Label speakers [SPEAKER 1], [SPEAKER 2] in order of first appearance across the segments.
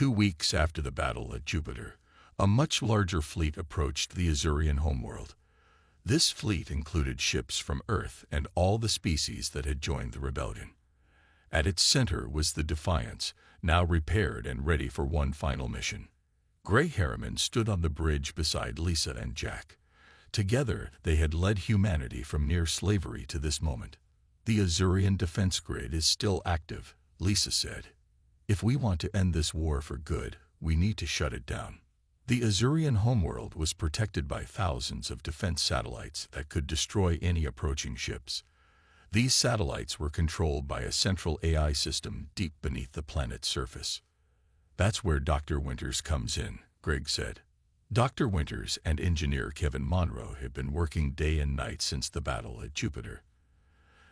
[SPEAKER 1] 2 weeks after the battle at Jupiter, a much larger fleet approached the Azurian homeworld. This fleet included ships from Earth and all the species that had joined the rebellion. At its center was the Defiance, now repaired and ready for one final mission. Gray Harriman stood on the bridge beside Lisa and Jack. Together, they had led humanity from near slavery to this moment. "The Azurian defense grid is still active," Lisa said. "If we want to end this war for good, we need to shut it down." The Azurian homeworld was protected by thousands of defense satellites that could destroy any approaching ships. These satellites were controlled by a central AI system deep beneath the planet's surface. "That's where Dr. Winters comes in," Greg said. Dr. Winters and engineer Kevin Monroe had been working day and night since the battle at Jupiter.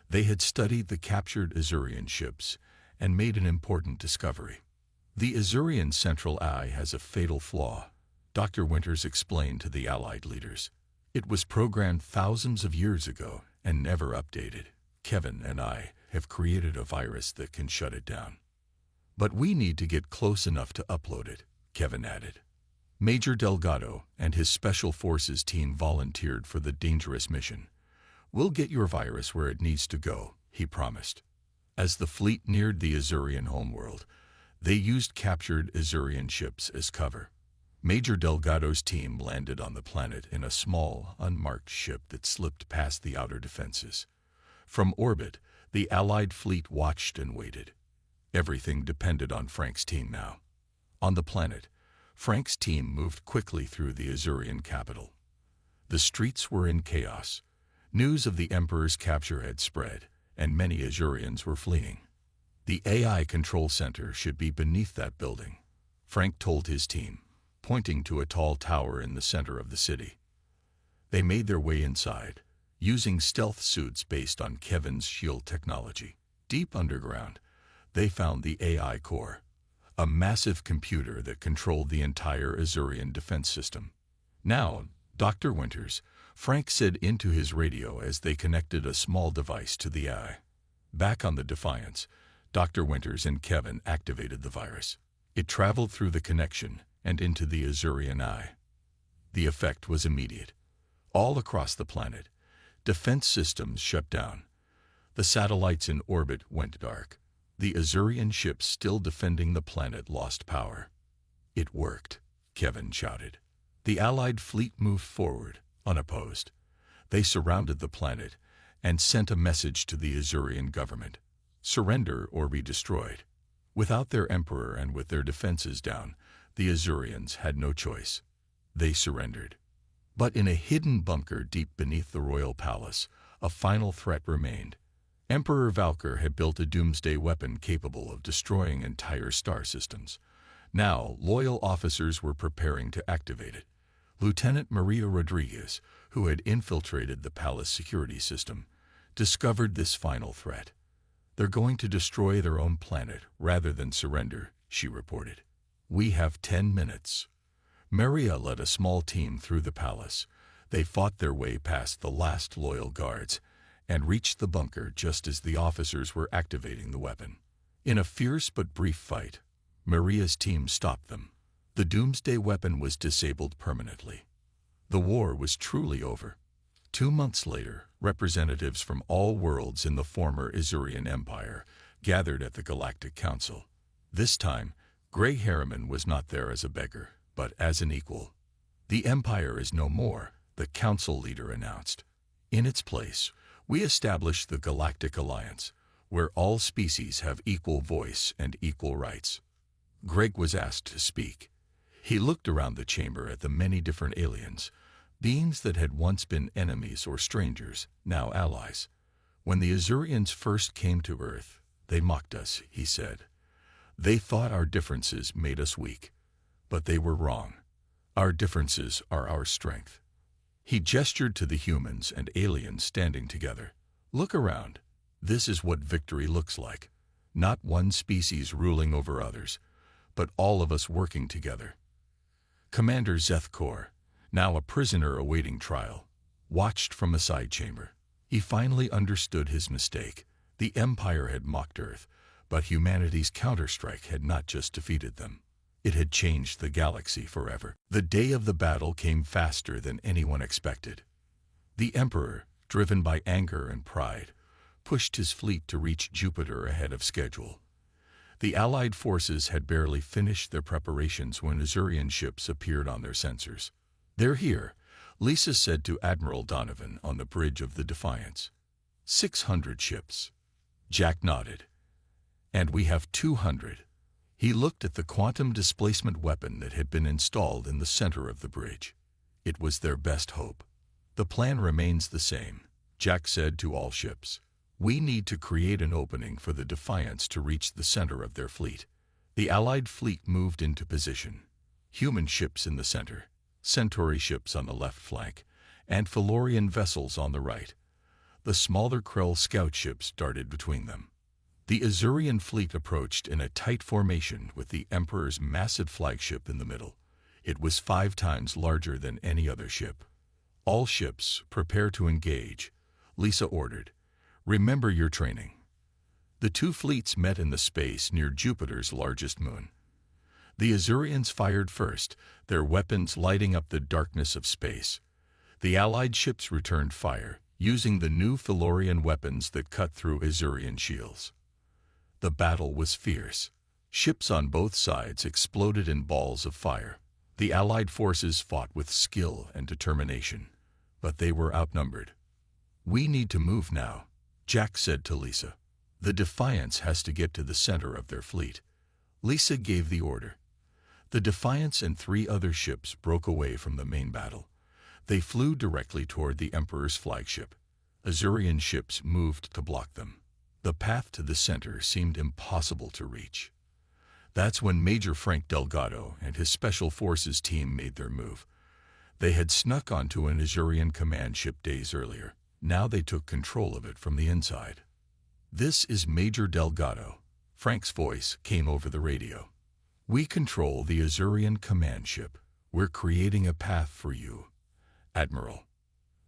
[SPEAKER 1] They had studied the captured Azurian ships and made an important discovery. "The Azurian Central AI has a fatal flaw," Dr. Winters explained to the Allied leaders. "It was programmed thousands of years ago and never updated. Kevin and I have created a virus that can shut it down. But we need to get close enough to upload it," Kevin added. Major Delgado and his Special Forces team volunteered for the dangerous mission. "We'll get your virus where it needs to go," he promised. As the fleet neared the Azurian homeworld, they used captured Azurian ships as cover. Major Delgado's team landed on the planet in a small, unmarked ship that slipped past the outer defenses. From orbit, the Allied fleet watched and waited. Everything depended on Frank's team now. On the planet, Frank's team moved quickly through the Azurian capital. The streets were in chaos. News of the Emperor's capture had spread, and many Azurians were fleeing. "The AI control center should be beneath that building," Frank told his team, pointing to a tall tower in the center of the city. They made their way inside, using stealth suits based on Kevin's shield technology. Deep underground, they found the AI core, a massive computer that controlled the entire Azurian defense system. "Now, Dr. Winters," Frank said into his radio as they connected a small device to the AI. Back on the Defiance, Dr. Winters and Kevin activated the virus. It traveled through the connection and into the Azurian eye. The effect was immediate. All across the planet, defense systems shut down. The satellites in orbit went dark. The Azurian ships still defending the planet lost power. "It worked," Kevin shouted. The Allied fleet moved forward, unopposed. They surrounded the planet and sent a message to the Azurian government: surrender or be destroyed. Without their emperor and with their defenses down, the Azurians had no choice. They surrendered. But in a hidden bunker deep beneath the royal palace, a final threat remained. Emperor Valkyr had built a doomsday weapon capable of destroying entire star systems. Now, loyal officers were preparing to activate it. Lieutenant Maria Rodriguez, who had infiltrated the palace security system, discovered this final threat. "They're going to destroy their own planet rather than surrender," she reported. "We have 10 minutes. Maria led a small team through the palace. They fought their way past the last loyal guards and reached the bunker just as the officers were activating the weapon. In a fierce but brief fight, Maria's team stopped them. The doomsday weapon was disabled permanently. The war was truly over. 2 months later, representatives from all worlds in the former Azurian Empire gathered at the Galactic Council. This time, Gray Harriman was not there as a beggar, but as an equal. "The Empire is no more," the council leader announced. "In its place, we establish the Galactic Alliance, where all species have equal voice and equal rights." Greg was asked to speak. He looked around the chamber at the many different aliens, beings that had once been enemies or strangers, now allies. "When the Azurians first came to Earth, they mocked us," he said. "They thought our differences made us weak. But they were wrong. Our differences are our strength." He gestured to the humans and aliens standing together. "Look around. This is what victory looks like. Not one species ruling over others, but all of us working together." Commander Zethkor, now a prisoner awaiting trial, watched from a side chamber. He finally understood his mistake. The Empire had mocked Earth, but humanity's counterstrike had not just defeated them. It had changed the galaxy forever. The day of the battle came faster than anyone expected. The Emperor, driven by anger and pride, pushed his fleet to reach Jupiter ahead of schedule. The Allied forces had barely finished their preparations when Azurian ships appeared on their sensors. "They're here," Lisa said to Admiral Donovan on the bridge of the Defiance. 600 ships. Jack nodded. "And we have 200. He looked at the quantum displacement weapon that had been installed in the center of the bridge. It was their best hope. "The plan remains the same," Jack said to all ships. "We need to create an opening for the Defiance to reach the center of their fleet." The Allied fleet moved into position. Human ships in the center, Centauri ships on the left flank, and Felurian vessels on the right. The smaller Krell scout ships darted between them. The Azurian fleet approached in a tight formation with the Emperor's massive flagship in the middle. It was 5 times larger than any other ship. "All ships, prepare to engage," Lisa ordered. "Remember your training." The two fleets met in the space near Jupiter's largest moon. The Azurians fired first, their weapons lighting up the darkness of space. The Allied ships returned fire, using the new Felurian weapons that cut through Azurian shields. The battle was fierce. Ships on both sides exploded in balls of fire. The Allied forces fought with skill and determination, but they were outnumbered. "We need to move now," Jack said to Lisa. "The Defiance has to get to the center of their fleet." Lisa gave the order. The Defiance and 3 other ships broke away from the main battle. They flew directly toward the Emperor's flagship. Azurian ships moved to block them. The path to the center seemed impossible to reach. That's when Major Frank Delgado and his Special Forces team made their move. They had snuck onto an Azurian command ship days earlier. Now they took control of it from the inside. "This is Major Delgado." Frank's voice came over the radio. "We control the Azurian command ship. We're creating a path for you, Admiral."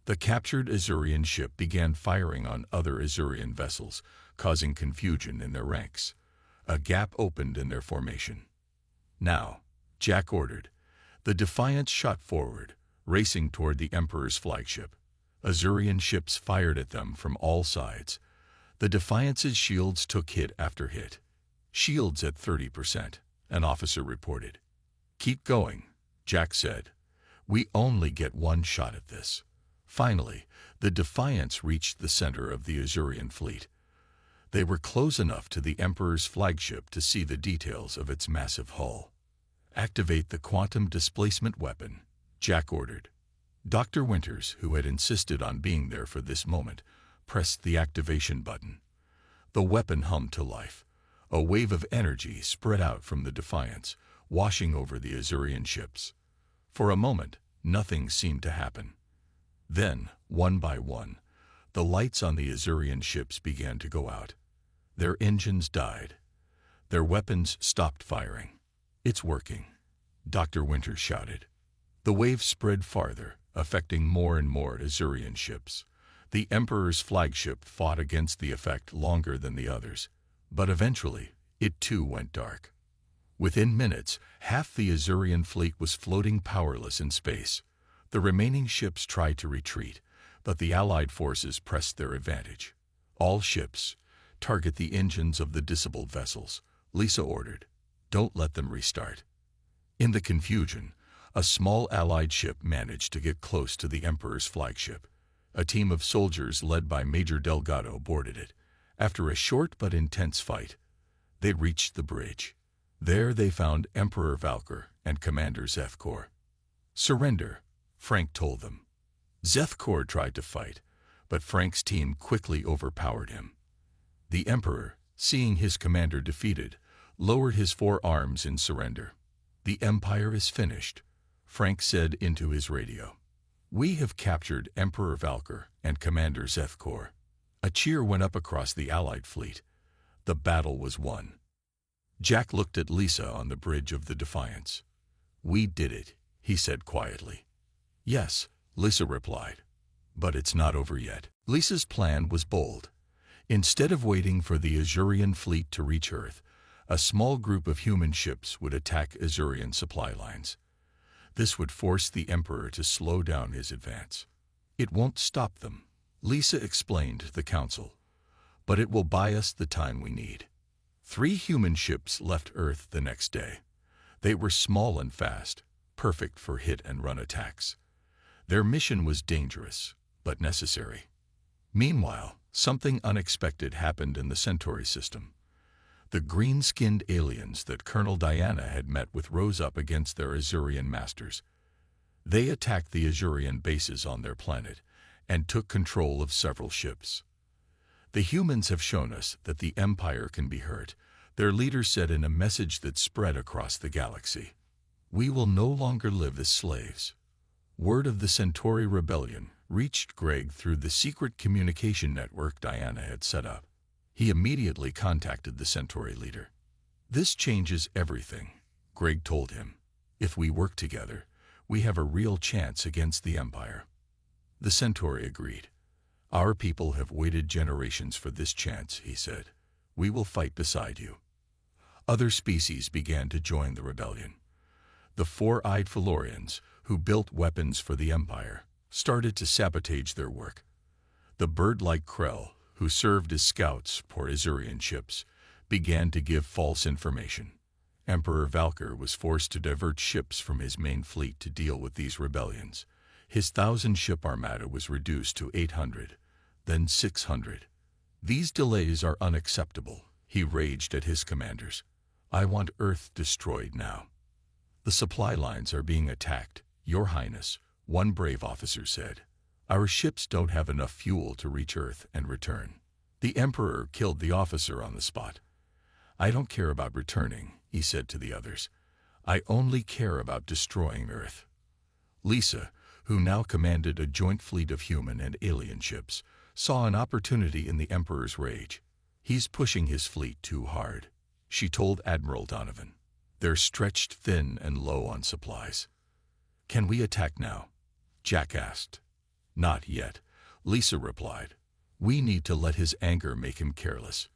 [SPEAKER 1] The captured Azurian ship began firing on other Azurian vessels, causing confusion in their ranks. A gap opened in their formation. "Now," Jack ordered. The Defiance shot forward, racing toward the Emperor's flagship. Azurian ships fired at them from all sides. The Defiance's shields took hit after hit. "Shields at 30%, an officer reported. "Keep going," Jack said. "We only get one shot at this." Finally, the Defiance reached the center of the Azurian fleet. They were close enough to the Emperor's flagship to see the details of its massive hull. "Activate the quantum displacement weapon," Jack ordered. Dr. Winters, who had insisted on being there for this moment, pressed the activation button. The weapon hummed to life. A wave of energy spread out from the Defiance, washing over the Azurian ships. For a moment, nothing seemed to happen. Then, one by one, the lights on the Azurian ships began to go out. Their engines died. Their weapons stopped firing. "It's working," Dr. Winters shouted. The wave spread farther, affecting more and more Azurian ships. The Emperor's flagship fought against the effect longer than the others, but eventually it too went dark. Within minutes, half the Azurian fleet was floating powerless in space. The remaining ships tried to retreat, but the Allied forces pressed their advantage. "All ships, target the engines of the disabled vessels," Lisa ordered. "Don't let them restart." In the confusion, a small Allied ship managed to get close to the Emperor's flagship. A team of soldiers led by Major Delgado boarded it. After a short but intense fight, they reached the bridge. There they found Emperor Valkyr and Commander Zethkor. "Surrender," Frank told them. Zethkor tried to fight, but Frank's team quickly overpowered him. The Emperor, seeing his commander defeated, lowered his 4 arms in surrender. "The Empire is finished," Frank said into his radio. "We have captured Emperor Valkyr and Commander Zethkor." A cheer went up across the Allied fleet. The battle was won. Jack looked at Lisa on the bridge of the Defiance. "We did it," he said quietly. "Yes," Lisa replied, "but it's not over yet." Lisa's plan was bold. Instead of waiting for the Azurian fleet to reach Earth, A small group of human ships would attack Azurian supply lines. This would force the Emperor to slow down his advance. It won't stop them, Lisa explained to the council, but it will buy us the time we need. 3 human ships left Earth the next day. They were small and fast, perfect for hit-and-run attacks. Their mission was dangerous, but necessary. Meanwhile, something unexpected happened in the Centauri system. The green-skinned aliens that Colonel Diana had met with rose up against their Azurian masters. They attacked the Azurian bases on their planet and took control of several ships. The humans have shown us that the Empire can be hurt, their leader said in a message that spread across the galaxy. We will no longer live as slaves. Word of the Centauri rebellion reached Greg through the secret communication network Diana had set up. He immediately contacted the Centauri leader. This changes everything, Greg told him. If we work together, we have a real chance against the Empire. The Centauri agreed. Our people have waited generations for this chance, he said. We will fight beside you. Other species began to join the rebellion. The 4-eyed Felorians, who built weapons for the Empire, started to sabotage their work. The bird-like Krell, who served as scouts for Azurian ships, began to give false information. Emperor Valkyr was forced to divert ships from his main fleet to deal with these rebellions. His 1,000-ship armada was reduced to 800, then 600. These delays are unacceptable, he raged at his commanders. I want Earth destroyed now. The supply lines are being attacked, Your Highness, one brave officer said. Our ships don't have enough fuel to reach Earth and return. The Emperor killed the officer on the spot. I don't care about returning, he said to the others. I only care about destroying Earth. Lisa, who now commanded a joint fleet of human and alien ships, saw an opportunity in the Emperor's rage. He's pushing his fleet too hard, she told Admiral Donovan. They're stretched thin and low on supplies. Can we attack now? Jack asked. Not yet, Lisa replied. We need to let his anger make him careless.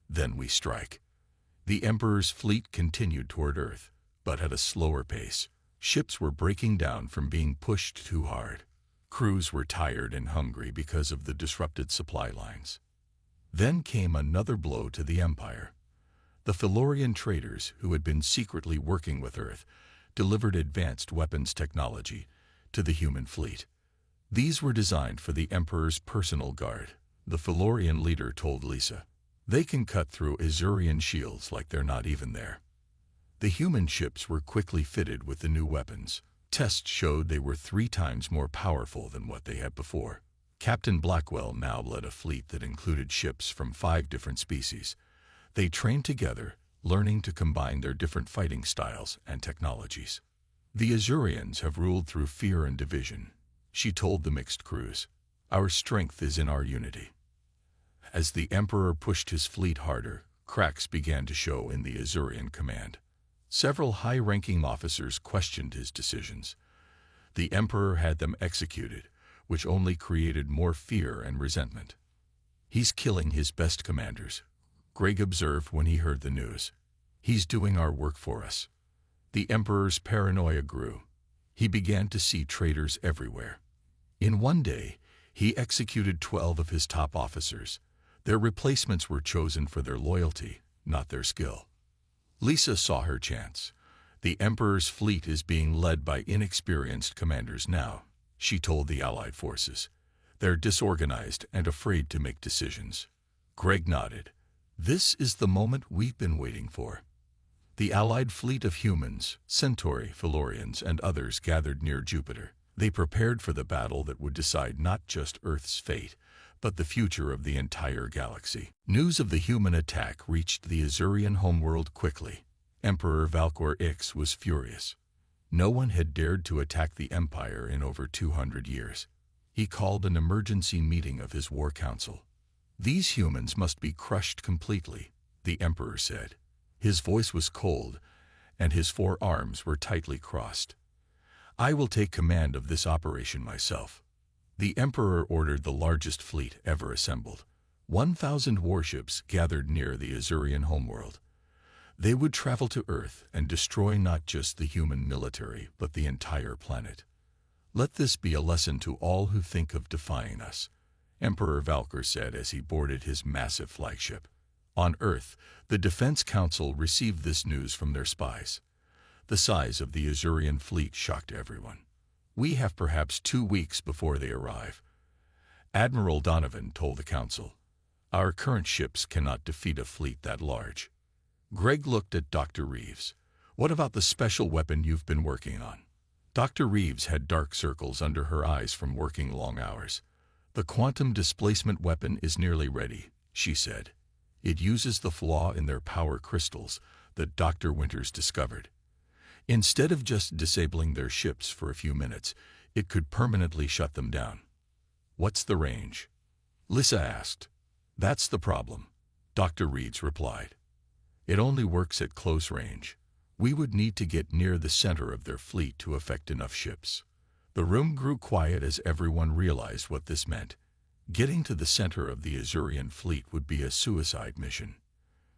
[SPEAKER 1] Then we strike. The Emperor's fleet continued toward Earth, but at a slower pace. Ships were breaking down from being pushed too hard. Crews were tired and hungry because of the disrupted supply lines. Then came another blow to the Empire. The Felorian traders, who had been secretly working with Earth, delivered advanced weapons technology to the human fleet. These were designed for the Emperor's personal guard, the Felorian leader told Lisa. They can cut through Azurian shields like they're not even there. The human ships were quickly fitted with the new weapons. Tests showed they were 3 times more powerful than what they had before. Captain Blackwell now led a fleet that included ships from 5 different species. They trained together, learning to combine their different fighting styles and technologies. The Azurians have ruled through fear and division, she told the mixed crews. Our strength is in our unity. As the Emperor pushed his fleet harder, cracks began to show in the Azurian command. Several high-ranking officers questioned his decisions. The Emperor had them executed, which only created more fear and resentment. He's killing his best commanders, Greg observed when he heard the news. He's doing our work for us. The Emperor's paranoia grew. He began to see traitors everywhere. In one day, he executed 12 of his top officers. Their replacements were chosen for their loyalty, not their skill. Lisa saw her chance. The Emperor's fleet is being led by inexperienced commanders now, she told the Allied forces. They're disorganized and afraid to make decisions. Greg nodded. This is the moment we've been waiting for. The Allied fleet of humans, Centauri, Felorians, and others gathered near Jupiter. They prepared for the battle that would decide not just Earth's fate, but the future of the entire galaxy. News of the human attack reached the Azurian homeworld quickly. Emperor Valkyr X was furious. No one had dared to attack the Empire in over 200 years. He called an emergency meeting of his war council. These humans must be crushed completely, the Emperor said. His voice was cold, and his 4 arms were tightly crossed. I will take command of this operation myself. The Emperor ordered the largest fleet ever assembled. 1,000 warships gathered near the Azurian homeworld. They would travel to Earth and destroy not just the human military, but the entire planet. Let this be a lesson to all who think of defying us, Emperor Valkyr said as he boarded his massive flagship. On Earth, the Defense Council received this news from their spies. The size of the Azurian fleet shocked everyone. We have perhaps 2 weeks before they arrive. Admiral Donovan told the council. Our current ships cannot defeat a fleet that large. Greg looked at Dr. Reeves. What about the special weapon you've been working on? Dr. Reeves had dark circles under her eyes from working long hours. The quantum displacement weapon is nearly ready, she said. It uses the flaw in their power crystals that Dr. Winters discovered. Instead of just disabling their ships for a few minutes, it could permanently shut them down. What's the range? Lisa asked. That's the problem, Dr. Reeves replied. It only works at close range. We would need to get near the center of their fleet to affect enough ships. The room grew quiet as everyone realized what this meant. Getting to the center of the Azurian fleet would be a suicide mission.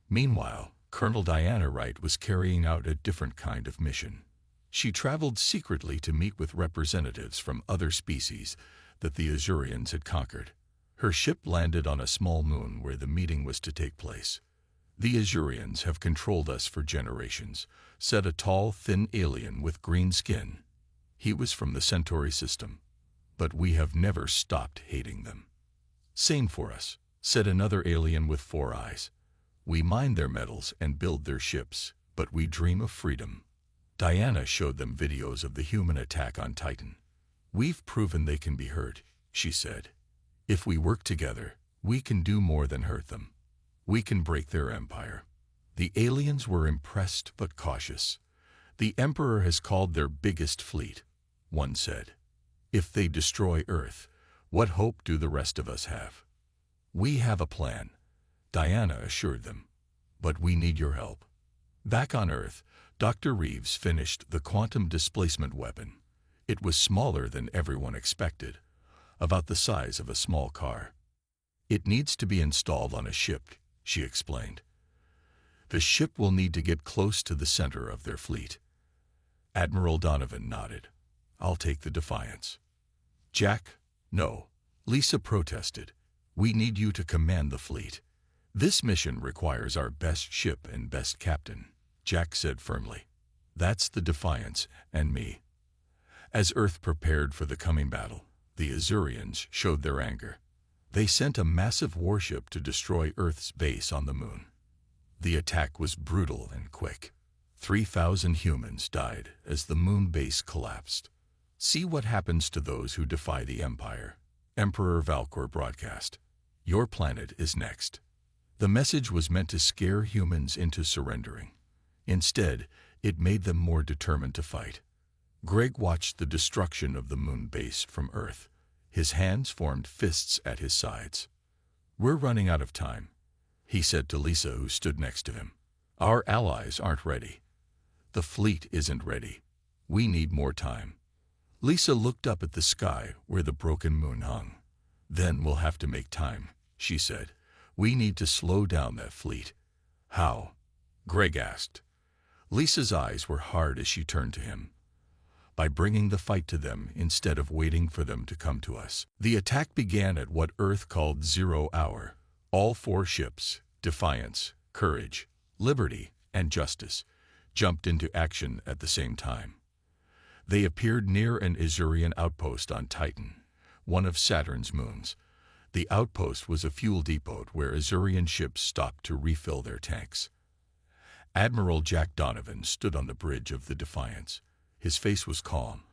[SPEAKER 1] Meanwhile, Colonel Diana Wright was carrying out a different kind of mission. She traveled secretly to meet with representatives from other species that the Azurians had conquered. Her ship landed on a small moon where the meeting was to take place. The Azurians have controlled us for generations, said a tall, thin alien with green skin. He was from the Centauri system, but we have never stopped hating them. Same for us, said another alien with 4 eyes. We mine their metals and build their ships, but we dream of freedom. Diana showed them videos of the human attack on Titan. We've proven they can be hurt, she said. If we work together, we can do more than hurt them. We can break their empire. The aliens were impressed but cautious. The Emperor has called their biggest fleet, one said. If they destroy Earth, what hope do the rest of us have? We have a plan, Diana assured them, but we need your help. Back on Earth, Dr. Reeves finished the quantum displacement weapon. It was smaller than everyone expected, about the size of a small car. It needs to be installed on a ship, she explained. The ship will need to get close to the center of their fleet. Admiral Donovan nodded. I'll take the Defiance. Jack, no, Lisa protested. We need you to command the fleet. This mission requires our best ship and best captain, Jack said firmly. That's the Defiance and me. As Earth prepared for the coming battle, the Azurians showed their anger. They sent a massive warship to destroy Earth's base on the moon. The attack was brutal and quick. 3,000 humans died as the moon base collapsed. See what happens to those who defy the Empire, Emperor Valkyr broadcast. Your planet is next. The message was meant to scare humans into surrendering. Instead, it made them more determined to fight. Greg watched the destruction of the moon base from Earth. His hands formed fists at his sides. We're running out of time, he said to Lisa, who stood next to him. Our allies aren't ready. The fleet isn't ready. We need more time. Lisa looked up at the sky where the broken moon hung. Then we'll have to make time, she said. We need to slow down that fleet. How? Greg asked. Lisa's eyes were hard as she turned to him. By bringing the fight to them instead of waiting for them to come to us. The attack began at what Earth called 0 hour. All 4 ships, Defiance, Courage, Liberty, and Justice, jumped into action at the same time. They appeared near an Azurian outpost on Titan, one of Saturn's moons. The outpost was a fuel depot where Azurian ships stopped to refill their tanks. Admiral Jack Donovan stood on the bridge of the Defiance. His face was calm,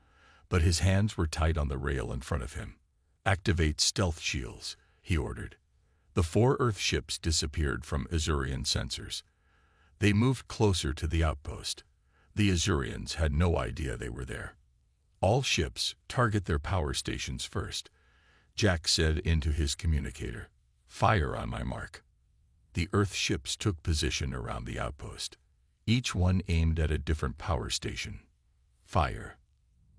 [SPEAKER 1] but his hands were tight on the rail in front of him. Activate stealth shields, he ordered. The 4 Earth ships disappeared from Azurian sensors. They moved closer to the outpost. The Azurians had no idea they were there. All ships target their power stations first, Jack said into his communicator. Fire on my mark. The Earth ships took position around the outpost. Each one aimed at a different power station. Fire.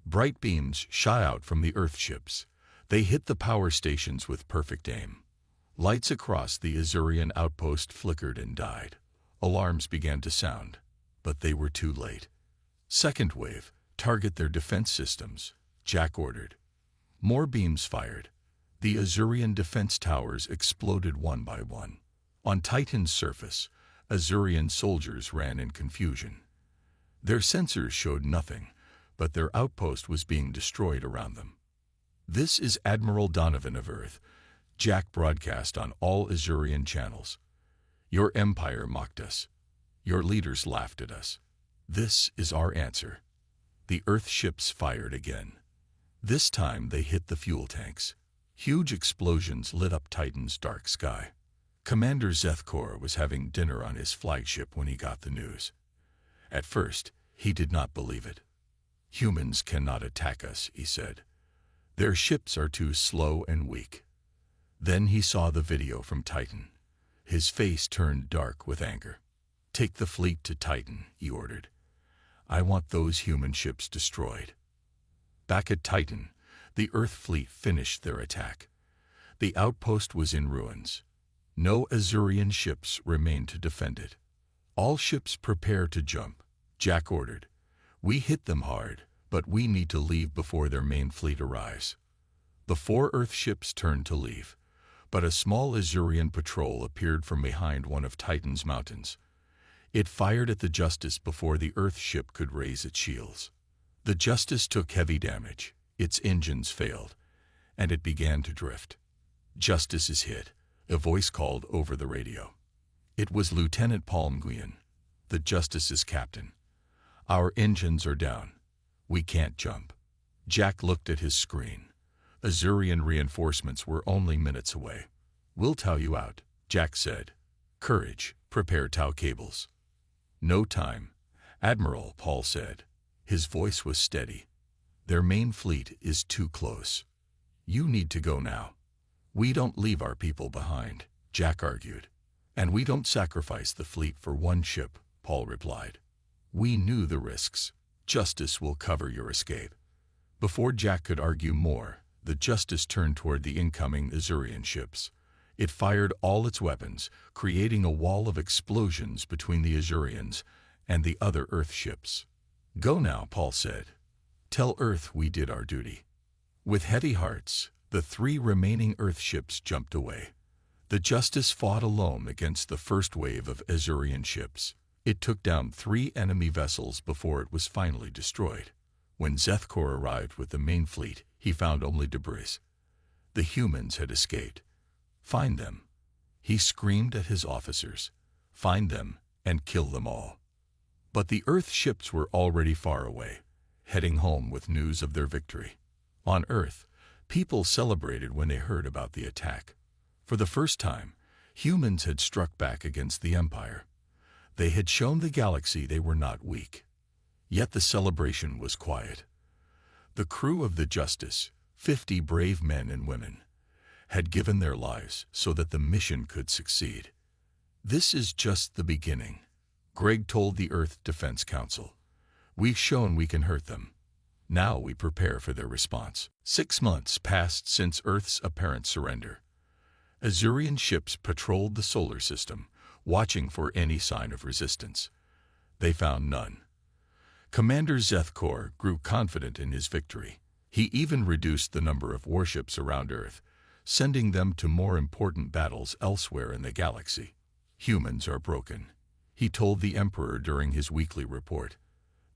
[SPEAKER 1] Bright beams shot out from the Earth ships. They hit the power stations with perfect aim. Lights across the Azurian outpost flickered and died. Alarms began to sound, but they were too late. Second wave, target their defense systems, Jack ordered. More beams fired. The Azurian defense towers exploded one by one. On Titan's surface, Azurian soldiers ran in confusion. Their sensors showed nothing, but their outpost was being destroyed around them. "This is Admiral Donovan of Earth," Jack broadcast on all Azurian channels. "Your empire mocked us. Your leaders laughed at us. This is our answer." The Earth ships fired again. This time they hit the fuel tanks. Huge explosions lit up Titan's dark sky. Commander Zethkor was having dinner on his flagship when he got the news. At first, he did not believe it. "Humans cannot attack us," he said. "Their ships are too slow and weak." Then he saw the video from Titan. His face turned dark with anger. "Take the fleet to Titan," he ordered. "I want those human ships destroyed." Back at Titan, the Earth fleet finished their attack. The outpost was in ruins. No Azurian ships remained to defend it. "All ships prepare to jump," Jack ordered. "We hit them hard, but we need to leave before their main fleet arrives." The 4 Earth ships turned to leave, but a small Azurian patrol appeared from behind one of Titan's mountains. It fired at the Justice before the Earth ship could raise its shields. The Justice took heavy damage, its engines failed, and it began to drift. "Justice is hit," a voice called over the radio. It was Lieutenant Palmguian, the Justice's captain. "Our engines are down. We can't jump." Jack looked at his screen. Azurian reinforcements were only minutes away. "We'll tow you out," Jack said. "Courage, prepare tow cables." "No time, Admiral," Paul said. His voice was steady. "Their main fleet is too close. You need to go now." "We don't leave our people behind," Jack argued. "And we don't sacrifice the fleet for one ship," Paul replied. "We knew the risks. Justice will cover your escape." Before Jack could argue more, the Justice turned toward the incoming Azurian ships. It fired all its weapons, creating a wall of explosions between the Azurians and the other Earth ships. "Go now," Paul said. "Tell Earth we did our duty." With heavy hearts, the 3 remaining Earth ships jumped away. The Justice fought alone against the first wave of Azurian ships. It took down 3 enemy vessels before it was finally destroyed. When Zethkor arrived with the main fleet, he found only debris. The humans had escaped. "Find them," he screamed at his officers. "Find them and kill them all." But the Earth ships were already far away, heading home with news of their victory. On Earth, people celebrated when they heard about the attack. For the first time, humans had struck back against the Empire. They had shown the galaxy they were not weak. Yet the celebration was quiet. The crew of the Justice, 50 brave men and women, had given their lives so that the mission could succeed. "This is just the beginning," Greg told the Earth Defense Council. "We've shown we can hurt them. Now we prepare for their response." 6 months passed since Earth's apparent surrender. Azurian ships patrolled the solar system, watching for any sign of resistance. They found none. Commander Zethkor grew confident in his victory. He even reduced the number of warships around Earth, sending them to more important battles elsewhere in the galaxy. "Humans are broken," he told the Emperor during his weekly report.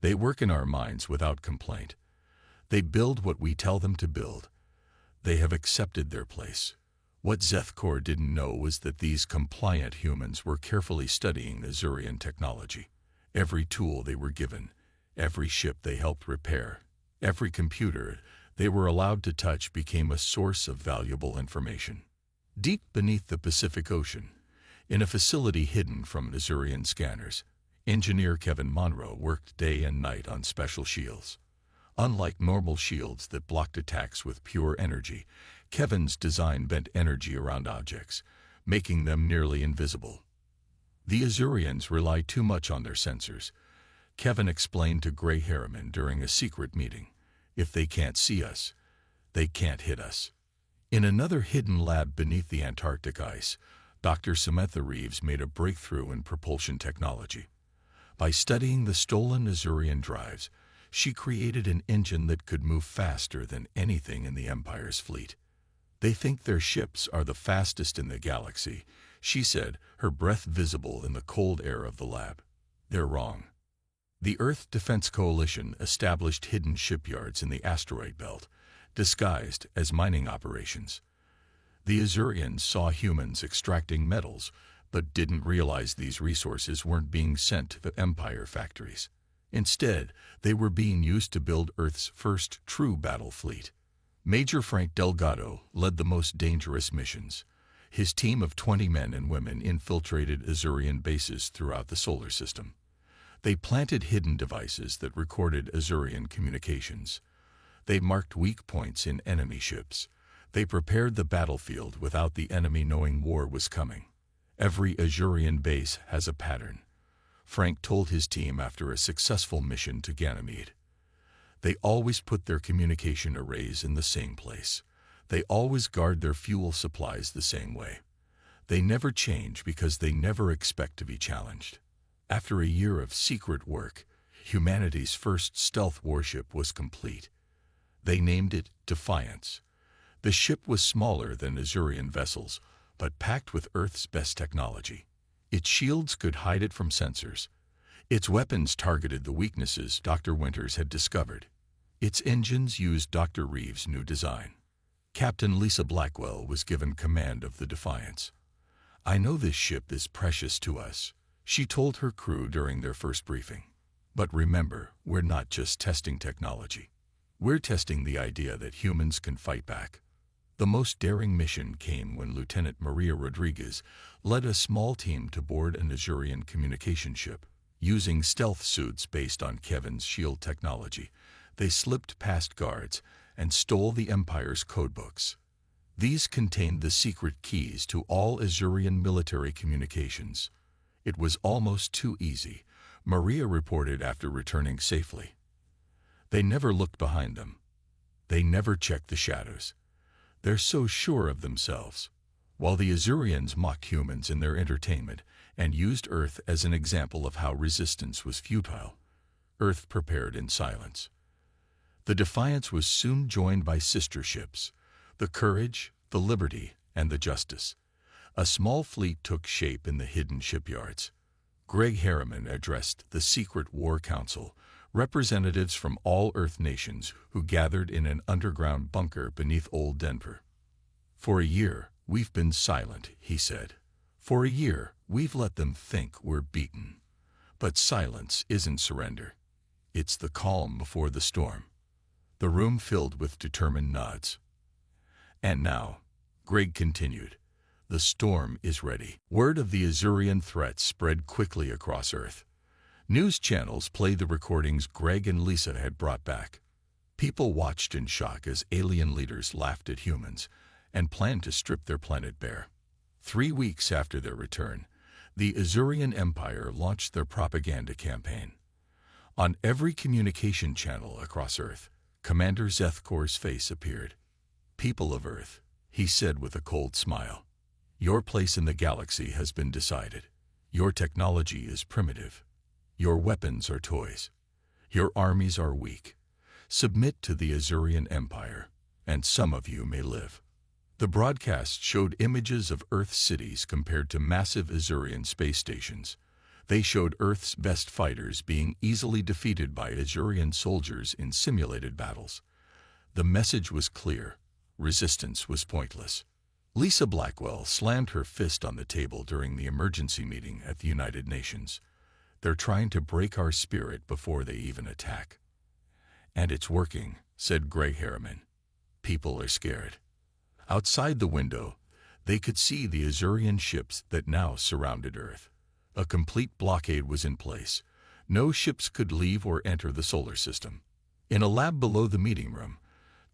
[SPEAKER 1] "They work in our minds without complaint. They build what we tell them to build. They have accepted their place." What Zethkor didn't know was that these compliant humans were carefully studying Azurian technology. Every tool they were given, every ship they helped repair, every computer they were allowed to touch became a source of valuable information. Deep beneath the Pacific Ocean, in a facility hidden from Azurian scanners, engineer Kevin Monroe worked day and night on special shields. Unlike normal shields that blocked attacks with pure energy, Kevin's design bent energy around objects, making them nearly invisible. "The Azurians rely too much on their sensors," Kevin explained to Gray Harriman during a secret meeting. "If they can't see us, they can't hit us." In another hidden lab beneath the Antarctic ice, Dr. Samantha Reeves made a breakthrough in propulsion technology. By studying the stolen Azurian drives, she created an engine that could move faster than anything in the Empire's fleet. "They think their ships are the fastest in the galaxy," she said, her breath visible in the cold air of the lab. "They're wrong." The Earth Defense Coalition established hidden shipyards in the asteroid belt, disguised as mining operations. The Azurians saw humans extracting metals, but didn't realize these resources weren't being sent to the Empire factories. Instead, they were being used to build Earth's first true battle fleet. Major Frank Delgado led the most dangerous missions. His team of 20 men and women infiltrated Azurian bases throughout the solar system. They planted hidden devices that recorded Azurian communications. They marked weak points in enemy ships. They prepared the battlefield without the enemy knowing war was coming. "Every Azurian base has a pattern," Frank told his team after a successful mission to Ganymede. "They always put their communication arrays in the same place. They always guard their fuel supplies the same way. They never change because they never expect to be challenged." After a year of secret work, humanity's first stealth warship was complete. They named it Defiance. The ship was smaller than Azurian vessels, but packed with Earth's best technology. Its shields could hide it from sensors. Its weapons targeted the weaknesses Dr. Winters had discovered. Its engines used Dr. Reeves' new design. Captain Lisa Blackwell was given command of the Defiance. "I know this ship is precious to us," she told her crew during their first briefing. "But remember, we're not just testing technology. We're testing the idea that humans can fight back." The most daring mission came when Lieutenant Maria Rodriguez led a small team to board an Azurian communication ship. Using stealth suits based on Kevin's shield technology, they slipped past guards and stole the Empire's codebooks. These contained the secret keys to all Azurian military communications. "It was almost too easy," Maria reported after returning safely. "They never looked behind them. They never checked the shadows. They're so sure of themselves." While the Azurians mocked humans in their entertainment and used Earth as an example of how resistance was futile, Earth prepared in silence. The Defiance was soon joined by sister ships, the Courage, the Liberty, and the Justice. A small fleet took shape in the hidden shipyards. Greg Harriman addressed the Secret War Council, representatives from all Earth nations who gathered in an underground bunker beneath Old Denver. "For a year, we've been silent," he said. "For a year, we've let them think we're beaten. But silence isn't surrender. It's the calm before the storm." The room filled with determined nods. "And now," Greg continued, "the storm is ready." Word of the Azurian threat spread quickly across Earth. News channels played the recordings Greg and Lisa had brought back. People watched in shock as alien leaders laughed at humans and planned to strip their planet bare. 3 weeks after their return, the Azurian Empire launched their propaganda campaign. On every communication channel across Earth, Commander Zethkor's face appeared. "People of Earth," he said with a cold smile, "your place in the galaxy has been decided. Your technology is primitive. Your weapons are toys. Your armies are weak. Submit to the Azurian Empire, and some of you may live." The broadcast showed images of Earth's cities compared to massive Azurian space stations. They showed Earth's best fighters being easily defeated by Azurian soldiers in simulated battles. The message was clear. Resistance was pointless. Lisa Blackwell slammed her fist on the table during the emergency meeting at the United Nations. "They're trying to break our spirit before they even attack." "And it's working," said Greg Harriman. "People are scared." Outside the window, they could see the Azurian ships that now surrounded Earth. A complete blockade was in place. No ships could leave or enter the solar system. In a lab below the meeting room,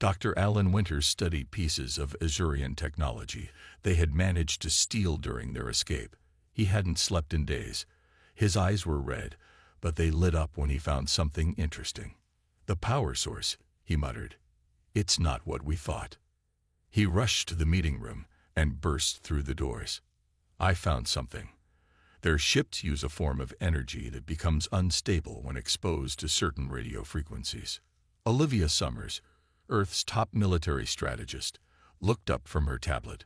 [SPEAKER 1] Dr. Alan Winters studied pieces of Azurian technology they had managed to steal during their escape. He hadn't slept in days. His eyes were red, but they lit up when he found something interesting. "The power source," he muttered. "It's not what we thought." He rushed to the meeting room and burst through the doors. I found something. Their ships use a form of energy that becomes unstable when exposed to certain radio frequencies. Olivia Summers, Earth's top military strategist, looked up from her tablet.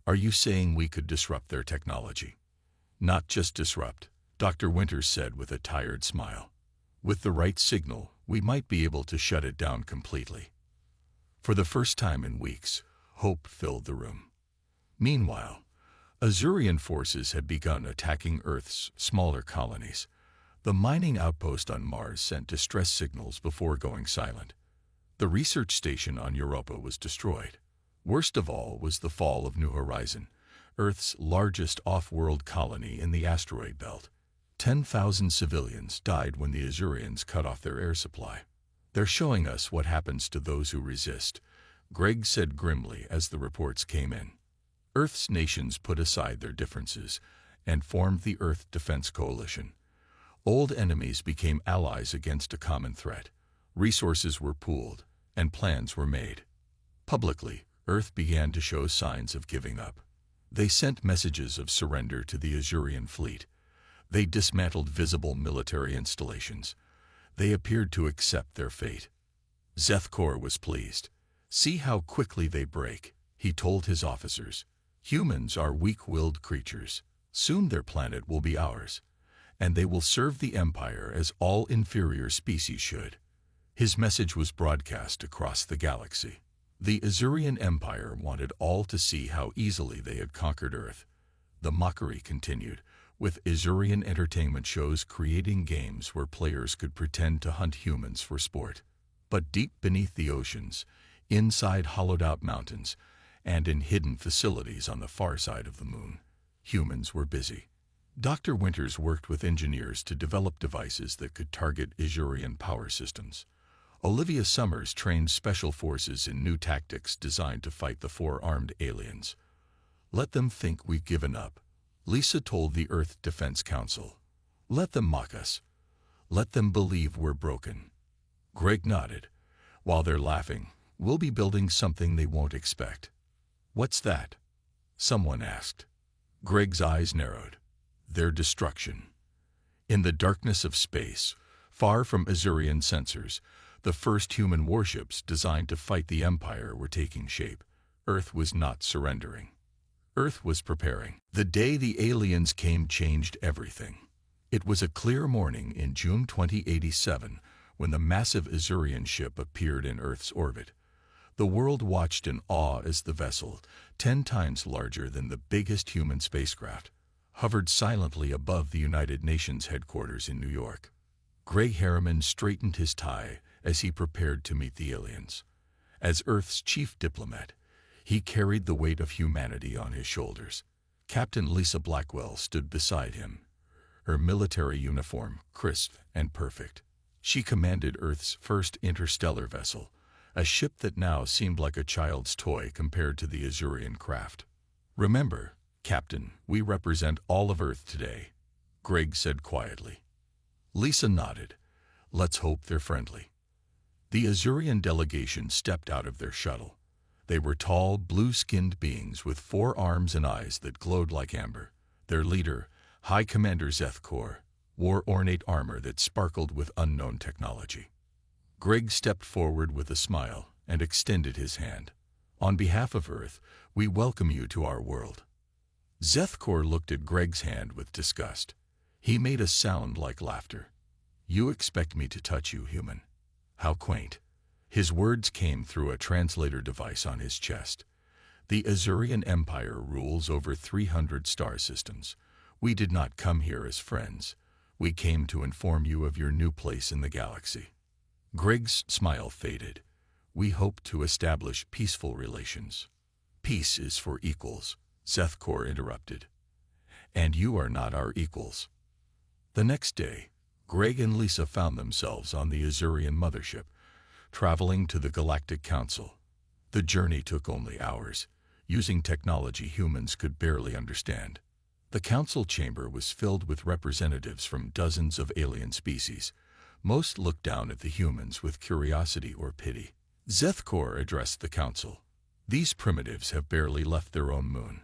[SPEAKER 1] Are you saying we could disrupt their technology? Not just disrupt, Dr. Winters said with a tired smile. With the right signal, we might be able to shut it down completely. For the first time in weeks, hope filled the room. Meanwhile, Azurian forces had begun attacking Earth's smaller colonies. The mining outpost on Mars sent distress signals before going silent. The research station on Europa was destroyed. Worst of all was the fall of New Horizon, Earth's largest off-world colony in the asteroid belt. 10,000 civilians died when the Azurians cut off their air supply. They're showing us what happens to those who resist, Greg said grimly as the reports came in. Earth's nations put aside their differences and formed the Earth Defense Coalition. Old enemies became allies against a common threat. Resources were pooled, and plans were made. Publicly, Earth began to show signs of giving up. They sent messages of surrender to the Azurian fleet. They dismantled visible military installations. They appeared to accept their fate. Zethkor was pleased. See how quickly they break, he told his officers. Humans are weak-willed creatures. Soon their planet will be ours, and they will serve the Empire as all inferior species should. His message was broadcast across the galaxy. The Azurian Empire wanted all to see how easily they had conquered Earth. The mockery continued, with Azurian entertainment shows creating games where players could pretend to hunt humans for sport. But deep beneath the oceans, inside hollowed-out mountains, and in hidden facilities on the far side of the moon, humans were busy. Dr. Winters worked with engineers to develop devices that could target Azurian power systems. Olivia Summers trained special forces in new tactics designed to fight the four-armed aliens. Let them think we've given up, Lisa told the Earth Defense Council. Let them mock us. Let them believe we're broken. Greg nodded. While they're laughing, we'll be building something they won't expect. What's that? Someone asked. Greg's eyes narrowed. Their destruction. In the darkness of space, far from Azurian sensors, the first human warships designed to fight the Empire were taking shape. Earth was not surrendering. Earth was preparing. The day the aliens came changed everything. It was a clear morning in June 2087 when the massive Azurian ship appeared in Earth's orbit. The world watched in awe as the vessel, 10 times larger than the biggest human spacecraft, hovered silently above the United Nations headquarters in New York. Greg Harriman straightened his tie as he prepared to meet the aliens. As Earth's chief diplomat, he carried the weight of humanity on his shoulders. Captain Lisa Blackwell stood beside him, her military uniform crisp and perfect. She commanded Earth's first interstellar vessel, a ship that now seemed like a child's toy compared to the Azurian craft. Remember, Captain, we represent all of Earth today, Greg said quietly. Lisa nodded. Let's hope they're friendly. The Azurian delegation stepped out of their shuttle. They were tall, blue-skinned beings with 4 arms and eyes that glowed like amber. Their leader, High Commander Zethkor, wore ornate armor that sparkled with unknown technology. Greg stepped forward with a smile and extended his hand. On behalf of Earth, we welcome you to our world. Zethkor looked at Greg's hand with disgust. He made a sound like laughter. You expect me to touch you, human? How quaint. His words came through a translator device on his chest. The Azurian Empire rules over 300 star systems. We did not come here as friends. We came to inform you of your new place in the galaxy. Greg's smile faded. We hope to establish peaceful relations. Peace is for equals, Zethkor interrupted. And you are not our equals. The next day, Greg and Lisa found themselves on the Azurian mothership, traveling to the Galactic Council. The journey took only hours, using technology humans could barely understand. The council chamber was filled with representatives from dozens of alien species. Most looked down at the humans with curiosity or pity. Zethkor addressed the council. These primitives have barely left their own moon.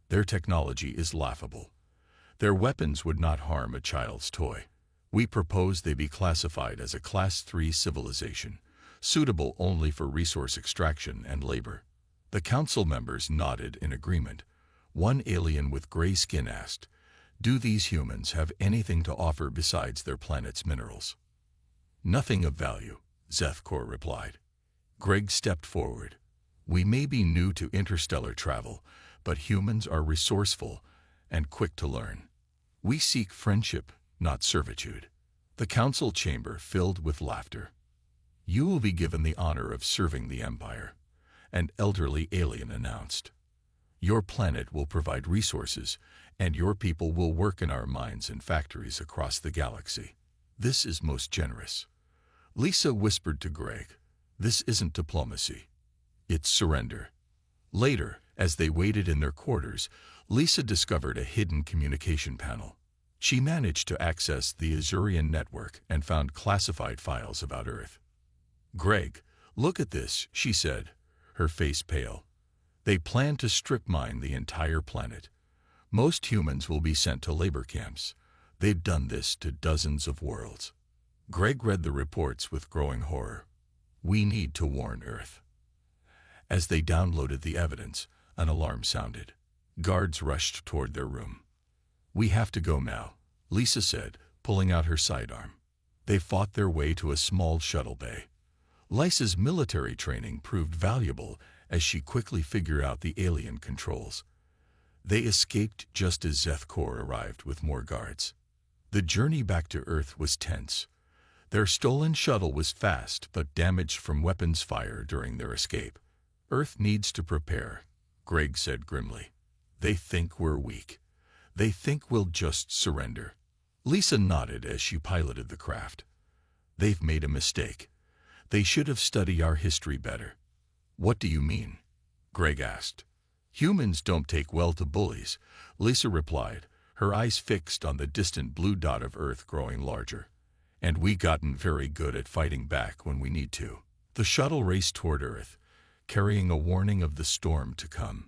[SPEAKER 1] Their technology is laughable. Their weapons would not harm a child's toy. We propose they be classified as a Class 3 civilization, suitable only for resource extraction and labor. The council members nodded in agreement. One alien with gray skin asked, "Do these humans have anything to offer besides their planet's minerals?" "Nothing of value," Zethkor replied. Greg stepped forward. "We may be new to interstellar travel, but humans are resourceful and quick to learn. We seek friendship, not servitude." The council chamber filled with laughter. "You will be given the honor of serving the Empire," an elderly alien announced. "Your planet will provide resources, and your people will work in our mines and factories across the galaxy. This is most generous." Lisa whispered to Greg, "This isn't diplomacy. It's surrender." Later, as they waited in their quarters, Lisa discovered a hidden communication panel. She managed to access the Azurian network and found classified files about Earth. "Greg, look at this," she said, her face pale. "They plan to strip mine the entire planet. Most humans will be sent to labor camps. They've done this to dozens of worlds." Greg read the reports with growing horror. "We need to warn Earth." As they downloaded the evidence, an alarm sounded. Guards rushed toward their room. "We have to go now," Lisa said, pulling out her sidearm. They fought their way to a small shuttle bay. Lisa's military training proved valuable as she quickly figured out the alien controls. They escaped just as Zethkor arrived with more guards. The journey back to Earth was tense. Their stolen shuttle was fast but damaged from weapons fire during their escape. "Earth needs to prepare," Greg said grimly. "They think we're weak. They think we'll just surrender." Lisa nodded as she piloted the craft. "They've made a mistake. They should have studied our history better." "What do you mean?" Greg asked. "Humans don't take well to bullies," Lisa replied, her eyes fixed on the distant blue dot of Earth growing larger. "And we gotten very good at fighting back when we need to." The shuttle raced toward Earth, carrying a warning of the storm to come.